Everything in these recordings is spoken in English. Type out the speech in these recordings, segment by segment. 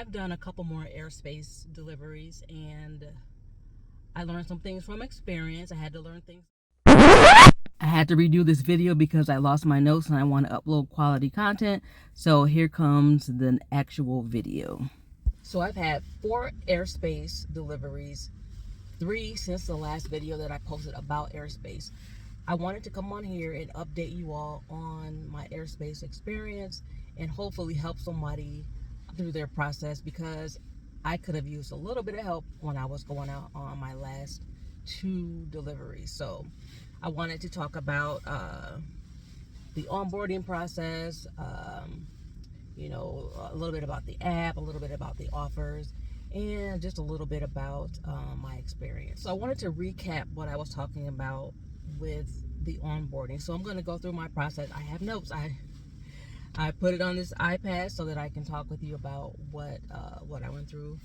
have done a couple more airspace deliveries, and I learned some things from experience. I had to learn things. I had to redo this video because I lost my notes and I want to upload quality content. So here comes the actual video. So I've had 4 airspace deliveries, 3 since the last video that I posted about airspace. I wanted to come on here and update you all on my airspace experience and hopefully help somebody through their process, because I could have used a little bit of help when I was going out on my last 2 deliveries. So I wanted to talk about the onboarding process, a little bit about the app, a little bit about the offers, and just a little bit about my experience. So I wanted to recap what I was talking about with the onboarding. So I'm going to go through my process. I have notes. I put it on this iPad so that I can talk with you about what I went through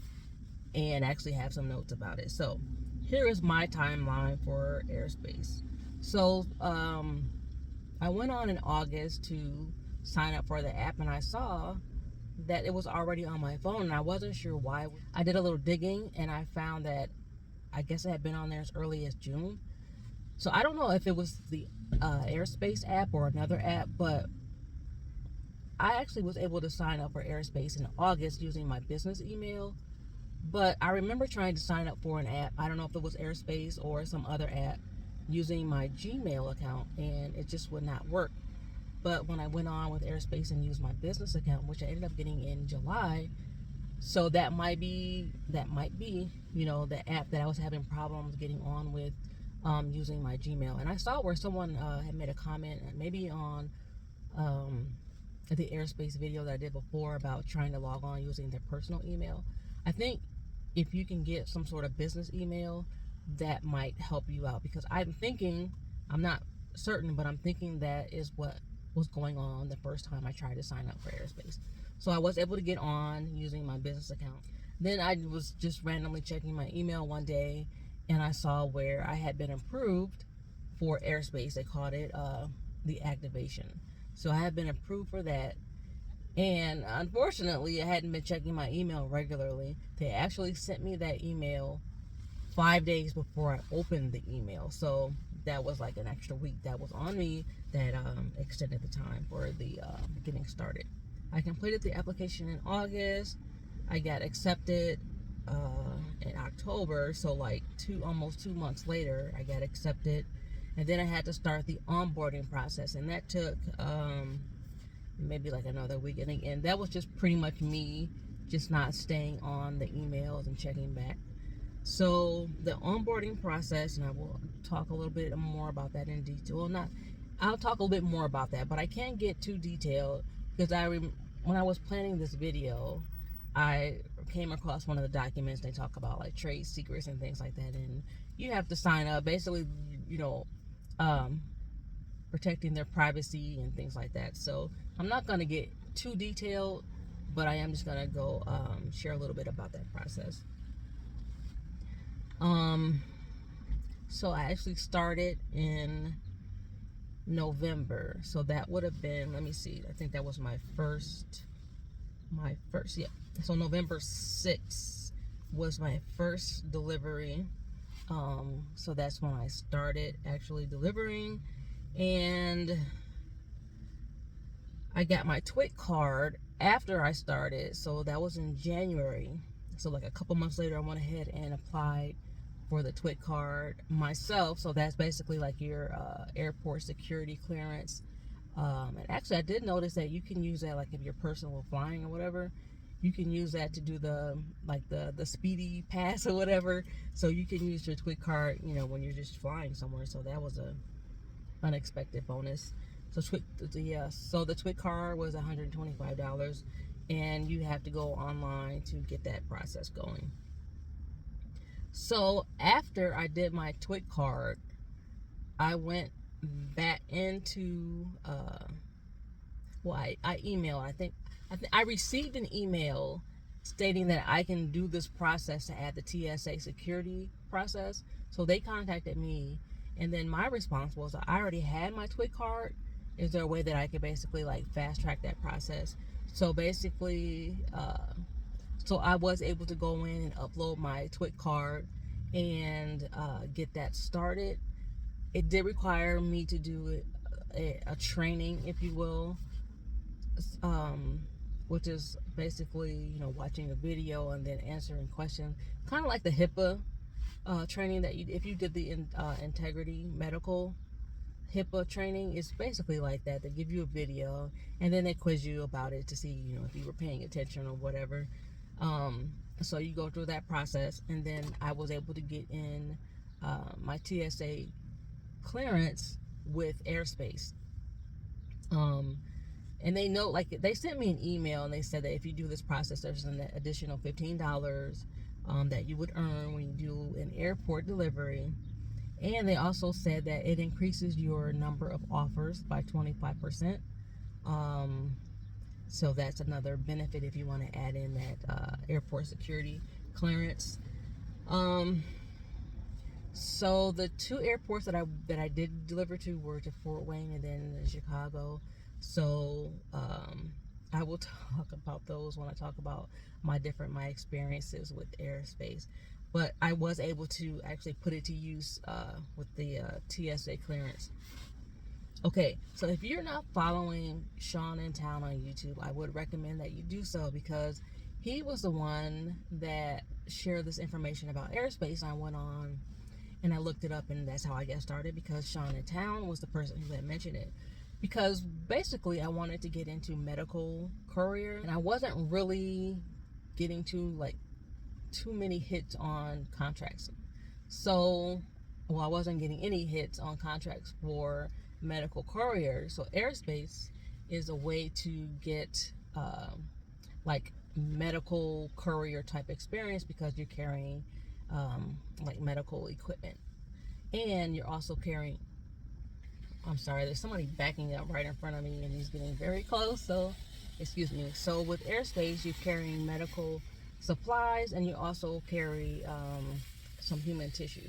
and actually have some notes about it. So here is my timeline for airspace. So I went on in August to sign up for the app, and I saw that it was already on my phone, and I wasn't sure why. I did a little digging, and I found that I guess it had been on there as early as June. So I don't know if it was the Airspace app or another app, but I actually was able to sign up for Airspace in August using my business email. But I remember trying to sign up for an app. I don't know if it was Airspace or some other app using my Gmail account, and it just would not work. But when I went on with Airspace and used my business account, which I ended up getting in July, so that might be, the app that I was having problems getting on with using my Gmail. And I saw where someone had made a comment, maybe on the Airspace video that I did before, about trying to log on using their personal email. I think if you can get some sort of business email, that might help you out, because I'm not certain, but I'm thinking that is what was going on the first time I tried to sign up for Airspace. So I was able to get on using my business account. Then I was just randomly checking my email one day, and I saw where I had been approved for Airspace. They called it the activation. So I had been approved for that. And unfortunately, I hadn't been checking my email regularly. They actually sent me that email 5 days before I opened the email. So that was like an extra week that was on me that extended the time for the getting started. I completed the application in August. I got accepted in October. So like almost 2 months later, I got accepted. And then I had to start the onboarding process. And that took maybe like another week. And that was just pretty much me just not staying on the emails and checking back. So the onboarding process, and I will talk a little bit more about that in detail. I'll talk a little bit more about that, but I can't get too detailed, because when I was planning this video, I came across one of the documents. They talk about like trade secrets and things like that, and you have to sign up, basically, protecting their privacy and things like that. So I'm not going to get too detailed, but I am just going to go share a little bit about that process. So I actually started in November. So that would have been, let me see, I think that was my first, yeah. So November 6th was my first delivery. So that's when I started actually delivering. And I got my TWIC card after I started. So that was in January. So like a couple months later, I went ahead and applied for the TWIC card myself. So that's basically like your airport security clearance. And actually, I did notice that you can use that, like if you're personal flying or whatever, you can use that to do the speedy pass or whatever. So you can use your TWIC card, when you're just flying somewhere. So that was a unexpected bonus. So so the TWIC card was $125, and you have to go online to get that process going. So after I did my TWIC card, I went back into I emailed. I think I received an email stating that I can do this process to add the TSA security process. So they contacted me, and then my response was, I already had my TWIC card. Is there a way that I could basically like fast track that process? So basically, So I was able to go in and upload my TWIC card and get that started. It did require me to do a training, if you will, which is basically, watching a video and then answering questions, kind of like the HIPAA training that if you did the integrity medical HIPAA training, is basically like that. They give you a video and then they quiz you about it to see, if you were paying attention or whatever. So you go through that process, and then I was able to get in my TSA clearance with Airspace. And they sent me an email and they said that if you do this process, there's an additional $15 that you would earn when you do an airport delivery. And they also said that it increases your number of offers by 25%. So that's another benefit if you want to add in that airport security clearance. So the two airports that I did deliver to were to Fort Wayne and then Chicago. So I will talk about those when I talk about my experiences with Airspace. But I was able to actually put it to use with the TSA clearance. Okay, so if you're not following Sean in Town on YouTube, I would recommend that you do so, because he was the one that shared this information about Airspace. I went on and I looked it up, and that's how I got started, because Sean in Town was the person who had mentioned it. Because basically I wanted to get into medical courier, and I wasn't really getting too many hits on contracts. So, I wasn't getting any hits on contracts for medical courier. So Airspace is a way to get medical courier type experience, because you're carrying medical equipment, and you're also carrying, I'm sorry, there's somebody backing up right in front of me and he's getting very close, so excuse me. So with Airspace, you're carrying medical supplies, and you also carry some human tissue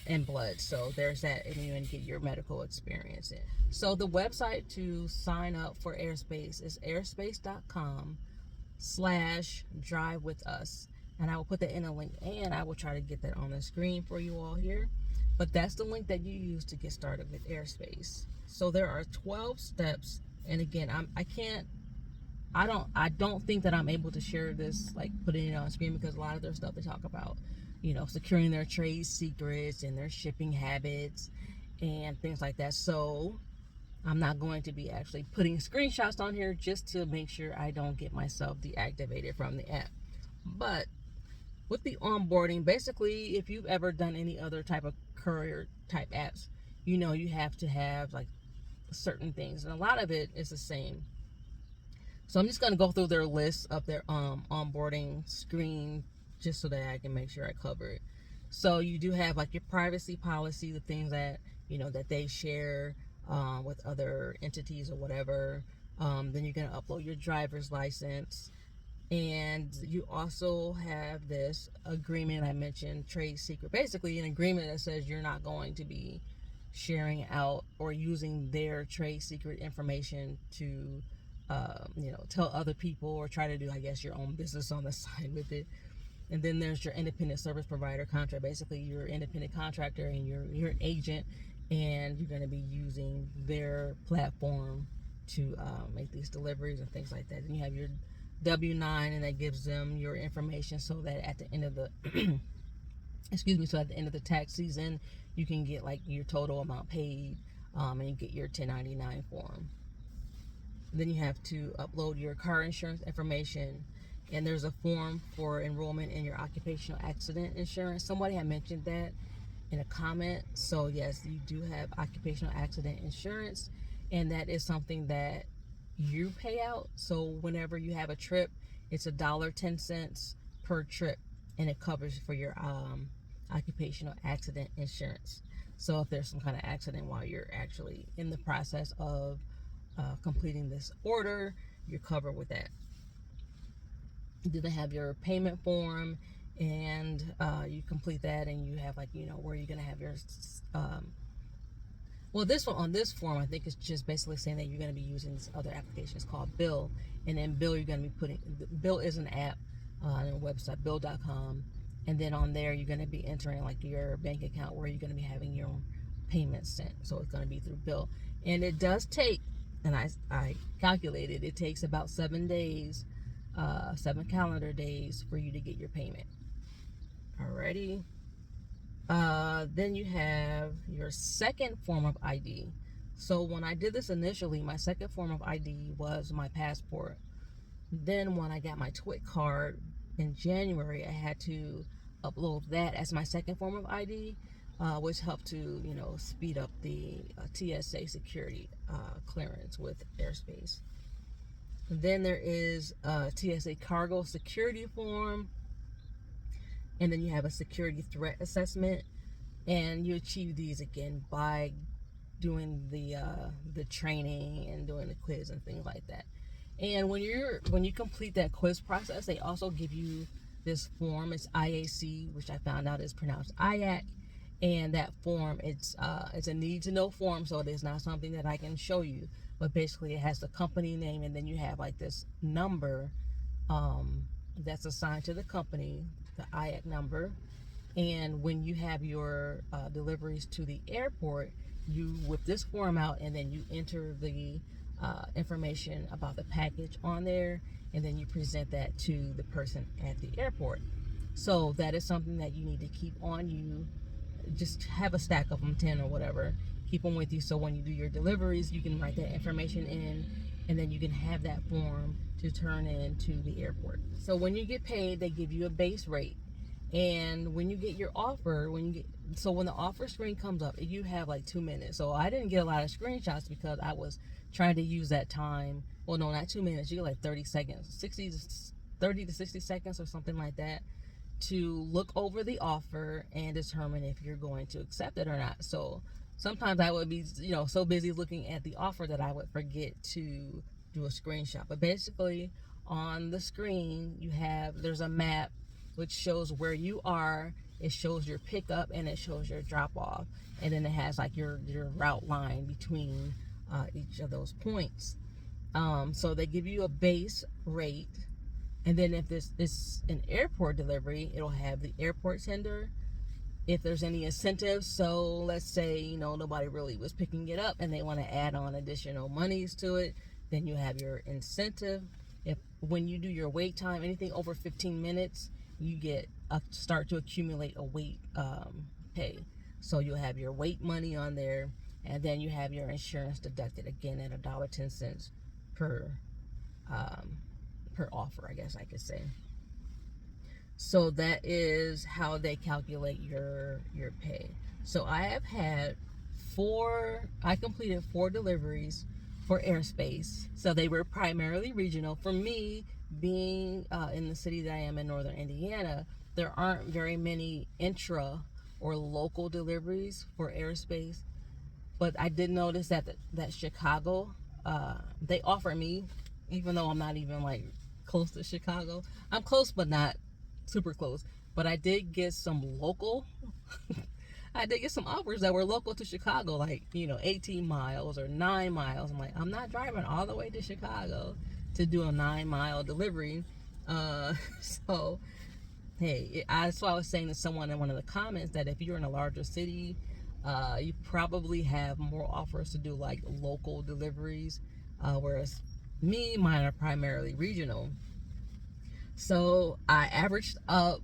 and blood. So there's that, and you get your medical experience in. So the website to sign up for Airspace is airspace.com/drive with us, and I will put that in a link, and I will try to get that on the screen for you all here. But that's the link that you use to get started with Airspace. So there are 12 steps, and again, I don't think that I'm able to share this, putting it on screen, because a lot of their stuff they talk about, securing their trade secrets and their shipping habits and things like that. So I'm not going to be actually putting screenshots on here, just to make sure I don't get myself deactivated from the app. But with the onboarding, basically, if you've ever done any other type of courier type apps, you have to have certain things, and a lot of it is the same. So I'm just going to go through their list of their onboarding screen, just so that I can make sure I cover it. So you do have your privacy policy, the things that that they share with other entities or whatever. Then you're going to upload your driver's license. And you also have this agreement I mentioned, trade secret. Basically, an agreement that says you're not going to be sharing out or using their trade secret information to, tell other people, or try to do, your own business on the side with it. And then there's your independent service provider contract. Basically, you're an independent contractor and you're an agent, and you're going to be using their platform to make these deliveries and things like that. And you have your W-9, and that gives them your information, so that at the end of the so at the end of the tax season, you can get your total amount paid, and you get your 1099 form. Then you have to upload your car insurance information, and there's a form for enrollment in your occupational accident insurance. Somebody had mentioned that in a comment. So yes, you do have occupational accident insurance, and that is something that you pay out. So whenever you have a trip, it's $1.10 per trip, and it covers for your occupational accident insurance. So if there's some kind of accident while you're actually in the process of completing this order, you're covered with that. Then they have your payment form, and you complete that, and you have where you're gonna have your this one on this form, I think it's just basically saying that you're going to be using this other application. It's called Bill, and in Bill you're going to be Bill is an app on a website, bill.com. And then on there, you're going to be entering like your bank account where you're going to be having your payments sent. So it's going to be through bill. And it does take, and I calculated, it takes about 7 days, 7 calendar days for you to get your payment. Alrighty. Then you have your second form of ID. So when I did this initially, my second form of ID was my passport. Then when I got my TWIC card in January, I had to upload that as my second form of ID, which helped to, speed up the TSA security clearance with Airspace. Then there is a TSA cargo security form, and then you have a security threat assessment, and you achieve these again by doing the training and doing the quiz and things like that. And when you complete that quiz process, they also give you this form. It's IAC, which I found out is pronounced IAC. And that form, it's a need to know form, so it is not something that I can show you. But basically, it has the company name, and then you have like this number that's assigned to the company, the IAC number. And when you have your deliveries to the airport, you whip this form out, and then you enter the information about the package on there, and then you present that to the person at the airport. So that is something that you need to keep on you. Just have a stack of them, 10 or whatever. Keep them with you, so when you do your deliveries, you can write that information in, and then you can have that form to turn in to the airport. So when you get paid, they give you a base rate. And when you get your offer, when the offer screen comes up, you have like 2 minutes. So I didn't get a lot of screenshots because I was trying to use that time. Well, no, not 2 minutes. You get like 30 seconds, 30 to 60 seconds or something like that, to look over the offer and determine if you're going to accept it or not. So sometimes I would be, so busy looking at the offer that I would forget to do a screenshot. But basically, on the screen, there's a map which shows where you are. It shows your pickup and it shows your drop off, and then it has like your route line between each of those points. So they give you a base rate, and then if this is an airport delivery, it'll have the airport tender. If there's any incentives, so let's say nobody really was picking it up and they want to add on additional monies to it, then you have your incentive. When you do your wait time, anything over 15 minutes, you start to accumulate a wait pay. So you'll have your wait money on there, and then you have your insurance deducted again at $1.10 per offer, I guess I could say. So that is how they calculate your pay. So I completed 4 deliveries for Airspace. So they were primarily regional. For me, being in the city that I am in northern Indiana, there aren't very many intra or local deliveries for Airspace. But I did notice that Chicago, they offer me, even though I'm not even like close to Chicago. I'm close, but not super close. But I did get some local. I did get some offers that were local to Chicago, like 18 miles or 9 miles. I'm like, I'm not driving all the way to Chicago to do a 9-mile delivery. So hey, that's why I was saying to someone in one of the comments that if you're in a larger city, you probably have more offers to do like local deliveries, whereas mine are primarily regional. So I averaged up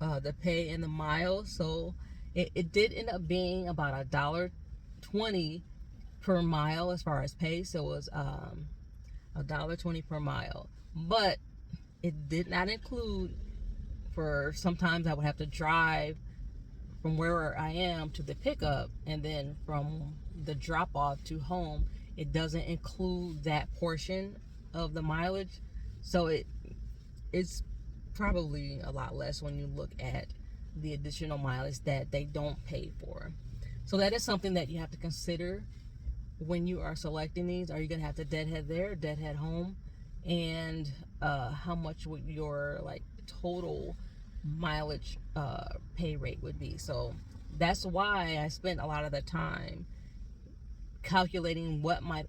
the pay in the miles. So it did end up being about $1.20 per mile as far as pay. So it was $1.20 per mile. But it did not include, for sometimes I would have to drive from where I am to the pickup, and then from the drop off to home. It doesn't include that portion of the mileage. So it's probably a lot less when you look at the additional mileage that they don't pay for. So that is something that you have to consider when you are selecting these. Are you going to have to deadhead there, deadhead home? And how much would your like total mileage pay rate would be? So that's why I spent a lot of the time calculating what my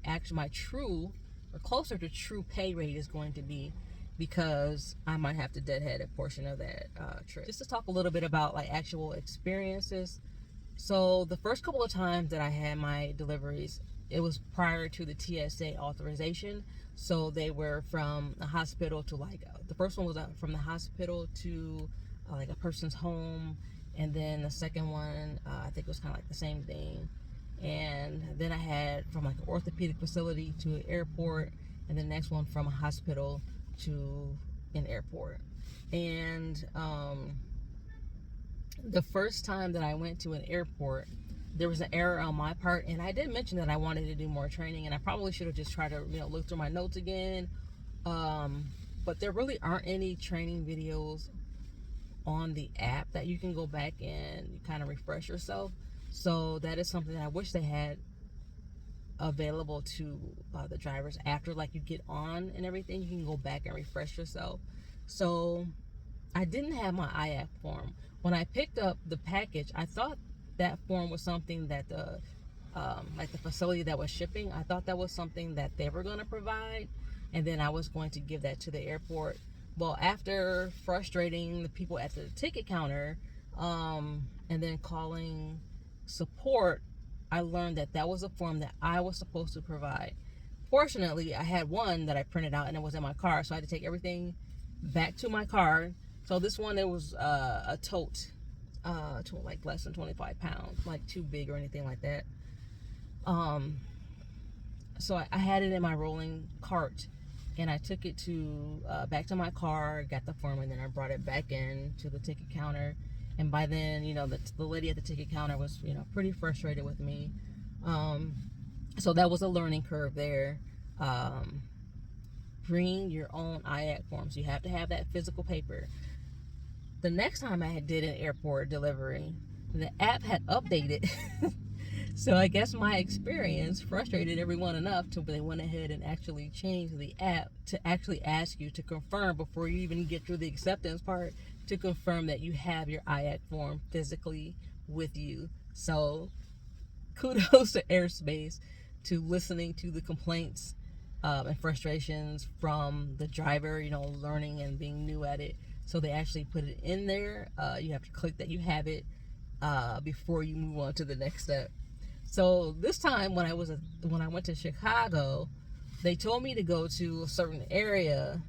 true or closer to true pay rate is going to be, because I might have to deadhead a portion of that trip. Just to talk a little bit about like actual experiences. So the first couple of times that I had my deliveries, it was prior to the TSA authorization. So they were from the hospital to like, the first one was from the hospital to like a person's home. And then the second one, I think it was kind of like the same thing. And then I had from like an orthopedic facility to an airport. And the next one from a hospital to an airport. And the first time that I went to an airport, there was an error on my part, and I did mention that I wanted to do more training, and I probably should have just tried to look through my notes again. But there really aren't any training videos on the app that you can go back and kind of refresh yourself. So that is something that I wish they had available to the drivers after like you get on and everything. You can go back and refresh yourself. So I didn't have my IAC form. When I picked up the package, I thought that form was something that the like the facility that was shipping, I thought that was something that they were going to provide, and then I was going to give that to the airport. Well, after frustrating the people at the ticket counter, and then calling support, I learned that that was a form that I was supposed to provide. Fortunately, I had one that I printed out and it was in my car, so I had to take everything back to my car. So this one, it was a tote, to like less than 25 pounds, like too big or anything like that. So I had it in my rolling cart, and I took it to back to my car, got the form, and then I brought it back in to the ticket counter. And by then, the lady at the ticket counter was, pretty frustrated with me. So that was a learning curve there. Bring your own IAC forms. You have to have that physical paper. The next time I did an airport delivery, the app had updated. So I guess my experience frustrated everyone enough to they went ahead and actually changed the app to actually ask you to confirm before you even get through the acceptance part, to confirm that you have your IAC form physically with you. So kudos to Airspace to listening to the complaints and frustrations from the driver, learning and being new at it. So they actually put it in there. You have to click that you have it before you move on to the next step. So this time when I went to Chicago, they told me to go to a certain area.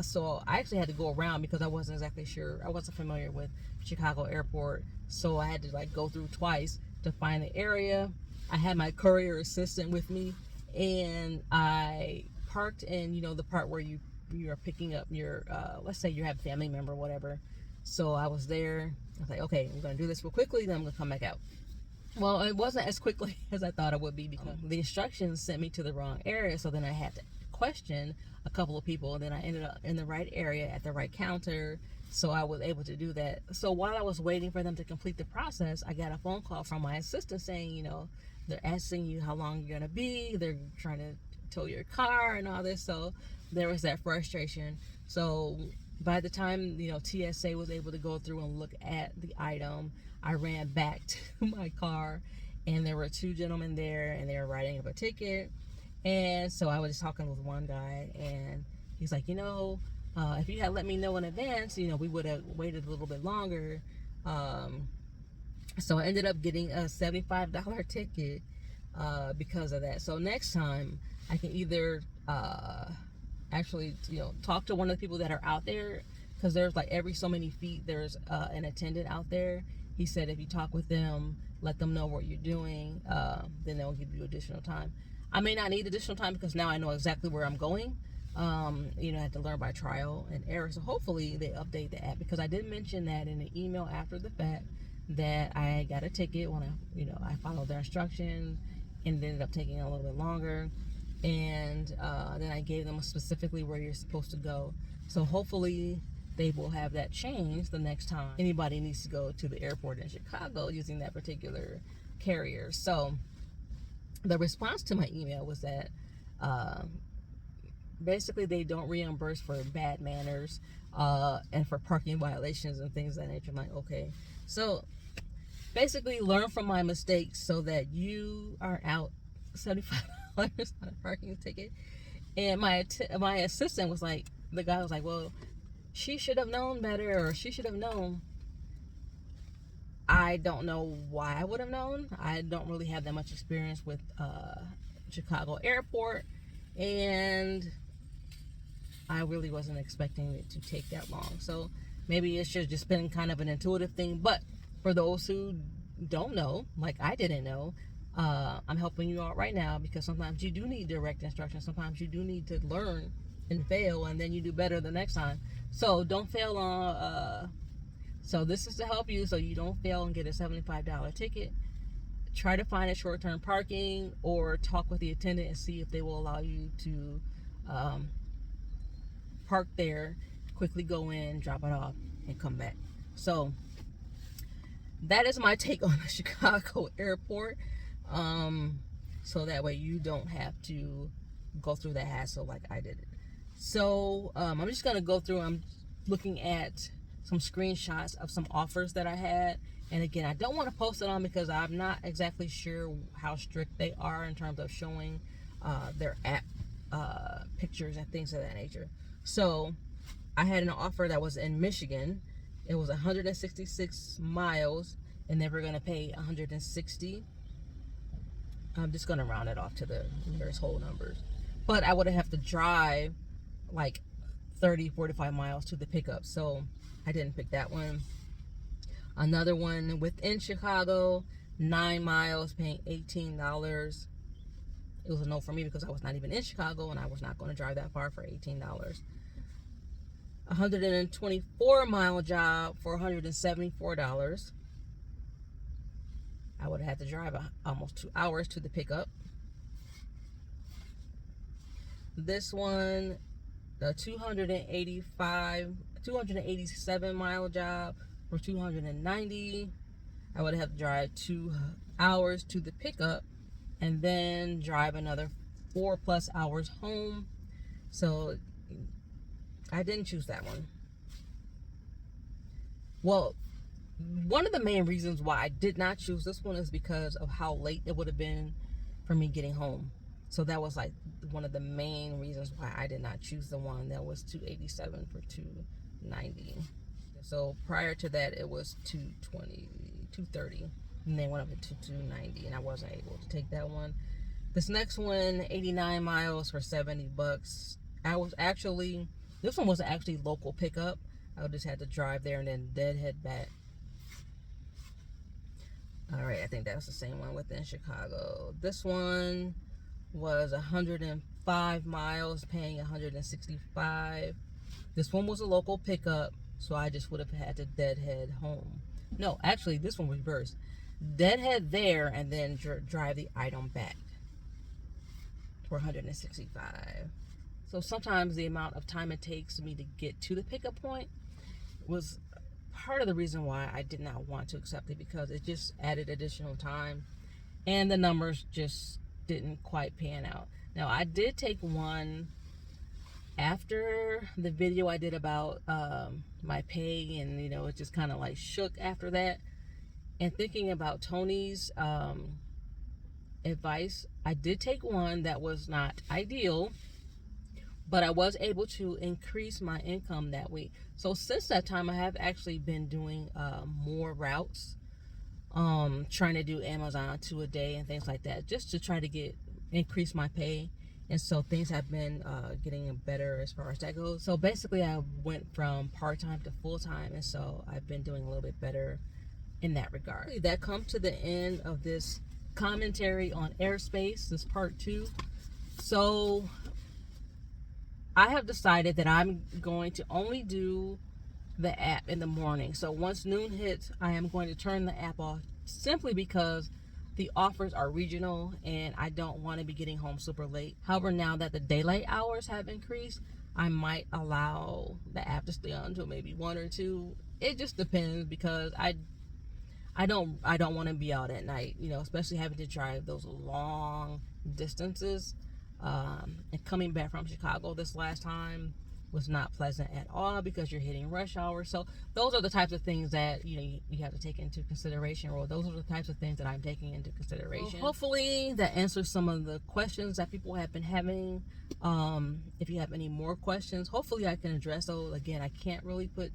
So I actually had to go around because I wasn't exactly sure. I wasn't familiar with Chicago Airport. So I had to go through twice to find the area. I had my courier assistant with me, and I parked in, the part where you are picking up your, let's say you have a family member or whatever. So I was there. I was like, okay, I'm going to do this real quickly, then I'm going to come back out. Well, it wasn't as quickly as I thought it would be because the instructions sent me to the wrong area. So then I had to question a couple of people, and then I ended up in the right area at the right counter. So I was able to do that. So while I was waiting for them to complete the process, I got a phone call from my assistant saying, they're asking you how long you're going to be. They're trying to tow your car and all this. So there was that frustration. So by the time, TSA was able to go through and look at the item, I ran back to my car, and there were two gentlemen there, and they were writing up a ticket. And so I was just talking with one guy, and he's like, if you had let me know in advance, we would have waited a little bit longer. So I ended up getting a $75 ticket because of that. So next time I can either actually, talk to one of the people that are out there, because there's like every so many feet there's an attendant out there. He said if you talk with them, let them know what you're doing, then they'll give you additional time. I may not need additional time because now I know exactly where I'm going. I have to learn by trial and error. So hopefully they update the app, because I did mention that in the email after the fact that I got a ticket when I followed their instructions, and it ended up taking a little bit longer. And then I gave them specifically where you're supposed to go. So hopefully they will have that changed the next time anybody needs to go to the airport in Chicago using that particular carrier. So the response to my email was that basically they don't reimburse for bad manners and for parking violations and things of that nature. I'm like, okay. So basically learn from my mistakes so that you are out $75 on a parking ticket. And my assistant was like, the guy was like, well, she should have known better, or she should have known. I don't know why I would have known. I don't really have that much experience with Chicago airport, and I really wasn't expecting it to take that long. So maybe it should have just been kind of an intuitive thing. But for those who don't know, like I didn't know, I'm helping you out right now, because sometimes you do need direct instruction. Sometimes you do need to learn and fail, and then you do better the next time. So don't fail on. So this is to help you so you don't fail and get a $75 ticket. Try to find a short-term parking, or talk with the attendant and see if they will allow you to park there, quickly go in, drop it off, and come back. So that is my take on the Chicago airport. So that way you don't have to go through that hassle like I did it. So I'm just gonna go through. I'm looking at some screenshots of some offers that I had, and again, I don't want to post it on because I'm not exactly sure how strict they are in terms of showing their app pictures and things of that nature. So I had an offer that was in Michigan. It was 166 miles, and they were going to pay 160. I'm just going to round it off to the nearest whole numbers. But I would have to drive like 30, 45 miles to the pickup. So I didn't pick that one. Another one within Chicago, 9 miles, paying $18. It was a no for me because I was not even in Chicago, and I was not going to drive that far for $18. 124-mile job for $174. I would have had to drive almost 2 hours to the pickup. This one, the 287-mile job for $290. I would have to drive 2 hours to the pickup, and then drive another 4+ hours home. So I didn't choose that one. Well, one of the main reasons why I did not choose this one is because of how late it would have been for me getting home. So that was like one of the main reasons why I did not choose the one that was $287 for $290. So prior to that, it was $230, and they went up to $290, and I wasn't able to take that one. This next one, 89 miles for $70. This one was actually local pickup. I just had to drive there and then deadhead back. All right, I think that's the same one within Chicago. This one was 105 miles, paying $165. This one was a local pickup, so I just would have had to deadhead home. No, actually, this one was reversed. Deadhead there and then drive the item back for $165. So sometimes the amount of time it takes me to get to the pickup point was part of the reason why I did not want to accept it, because it just added additional time and the numbers just didn't quite pan out. Now, I did take one after the video I did about my pay, and it just kind of like shook after that. And thinking about Tony's advice, I did take one that was not ideal, but I was able to increase my income that week. So since that time, I have actually been doing more routes, trying to do Amazon 2 a day and things like that, just to try to increase my pay. And so things have been getting better as far as that goes. So basically, I went from part-time to full-time, and so I've been doing a little bit better in that regard. That comes to the end of this commentary on Airspace, this part 2. So I have decided that I'm going to only do the app in the morning. So once noon hits, I am going to turn the app off, simply because the offers are regional and I don't want to be getting home super late. However, now that the daylight hours have increased, I might allow the app to stay on until maybe 1 or 2. It just depends, because I don't want to be out at night, especially having to drive those long distances. And coming back from Chicago this last time, was not pleasant at all because you're hitting rush hour. So those are the types of things that you have to take into consideration, or those are the types of things that I'm taking into consideration. Well, hopefully that answers some of the questions that people have been having. If you have any more questions, hopefully I can address those. Again, I can't really put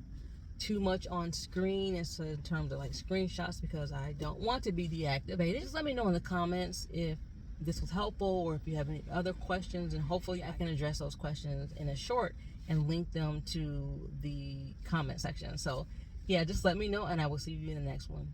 too much on screen in terms of like screenshots because I don't want to be deactivated. Just let me know in the comments if this was helpful or if you have any other questions, and hopefully I can address those questions in a short and link them to the comment section. So yeah, just let me know and I will see you in the next one.